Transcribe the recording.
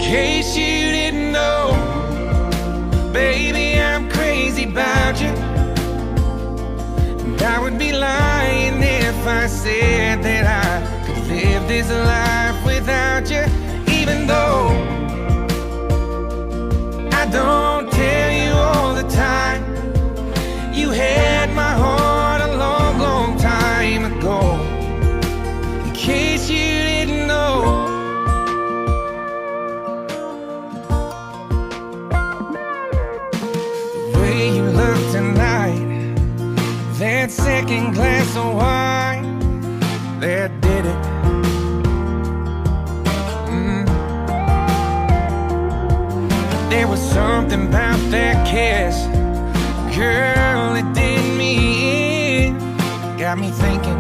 case you didn't know, baby, I'm crazy about you. And I would be lying if I said that I could live this life without you. Even though I don't tell you all the time, you had my heart a long, long time ago. In case you didn't know, the way you look tonight, that second glass of wine, that did it. There was something about that kiss, girl, it did me in. Got me thinking